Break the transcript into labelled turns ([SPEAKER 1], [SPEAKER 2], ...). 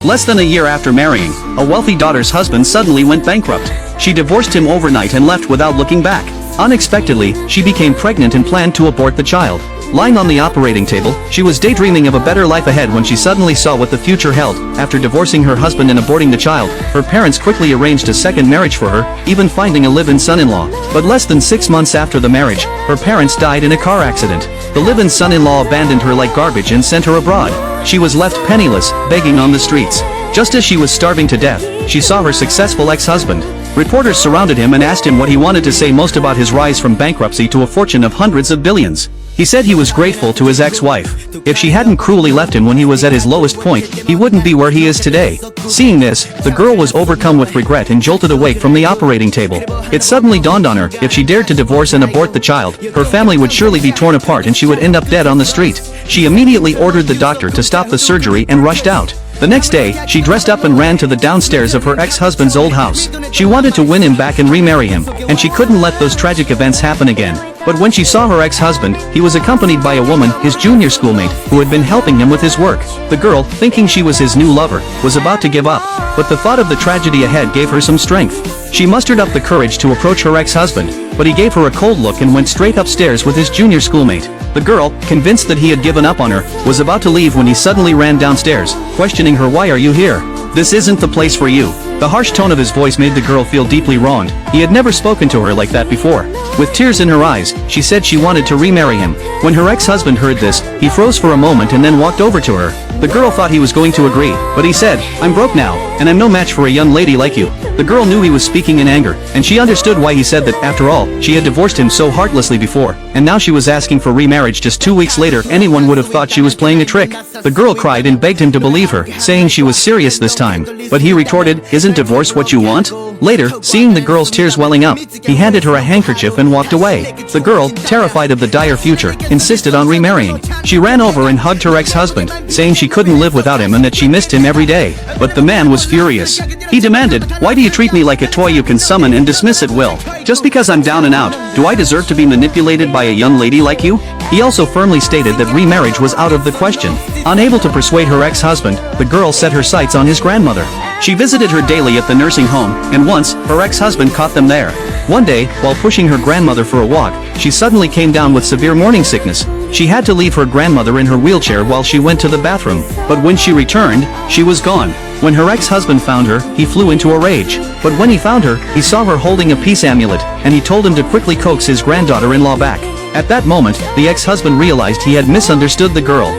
[SPEAKER 1] Less than a year after marrying, a wealthy daughter's husband suddenly went bankrupt. She divorced him overnight and left without looking back. Unexpectedly, she became pregnant and planned to abort the child. Lying on the operating table, she was daydreaming of a better life ahead when she suddenly saw what the future held. After divorcing her husband and aborting the child, her parents quickly arranged a second marriage for her, even finding a live-in son-in-law. But less than 6 months after the marriage, her parents died in a car accident. The live-in son-in-law abandoned her like garbage and sent her abroad. She was left penniless, begging on the streets. Just as she was starving to death, she saw her successful ex-husband. Reporters surrounded him and asked him what he wanted to say most about his rise from bankruptcy to a fortune of hundreds of billions. He said he was grateful to his ex-wife. If she hadn't cruelly left him when he was at his lowest point, he wouldn't be where he is today. Seeing this, the girl was overcome with regret and jolted awake from the operating table. It suddenly dawned on her, if she dared to divorce and abort the child, her family would surely be torn apart and she would end up dead on the street. She immediately ordered the doctor to stop the surgery and rushed out. The next day, she dressed up and ran to the downstairs of her ex-husband's old house. She wanted to win him back and remarry him, and she couldn't let those tragic events happen again. But when she saw her ex-husband, he was accompanied by a woman, his junior schoolmate, who had been helping him with his work. The girl, thinking she was his new lover, was about to give up, but the thought of the tragedy ahead gave her some strength. She mustered up the courage to approach her ex-husband, but he gave her a cold look and went straight upstairs with his junior schoolmate. The girl, convinced that he had given up on her, was about to leave when he suddenly ran downstairs, questioning her, "Why are you here? This isn't the place for you." The harsh tone of his voice made the girl feel deeply wronged. He had never spoken to her like that before. With tears in her eyes, she said she wanted to remarry him. When her ex-husband heard this, he froze for a moment and then walked over to her. The girl thought he was going to agree, but he said, "I'm broke now, and I'm no match for a young lady like you." The girl knew he was speaking in anger, and she understood why he said that. After all, she had divorced him so heartlessly before, and now she was asking for remarriage just 2 weeks later. Anyone would have thought she was playing a trick. The girl cried and begged him to believe her, saying she was serious this time. But he retorted, "Isn't divorce what you want?" Later, seeing the girl's tears welling up, he handed her a handkerchief and walked away. The girl, terrified of the dire future, insisted on remarrying. She ran over and hugged her ex-husband, saying she couldn't live without him and that she missed him every day. But the man was furious. He demanded, "Why do you treat me like a toy you can summon and dismiss at will? Just because I'm down and out, do I deserve to be manipulated by a young lady like you?" He also firmly stated that remarriage was out of the question. Unable to persuade her ex-husband, the girl set her sights on his grandmother. She visited her daily at the nursing home, and once, her ex-husband caught them there. One day, while pushing her grandmother for a walk, she suddenly came down with severe morning sickness. She had to leave her grandmother in her wheelchair while she went to the bathroom, but when she returned, she was gone. When her ex-husband found her, he flew into a rage. But when he found her, he saw her holding a peace amulet, and he told him to quickly coax his granddaughter-in-law back. At that moment, the ex-husband realized he had misunderstood the girl.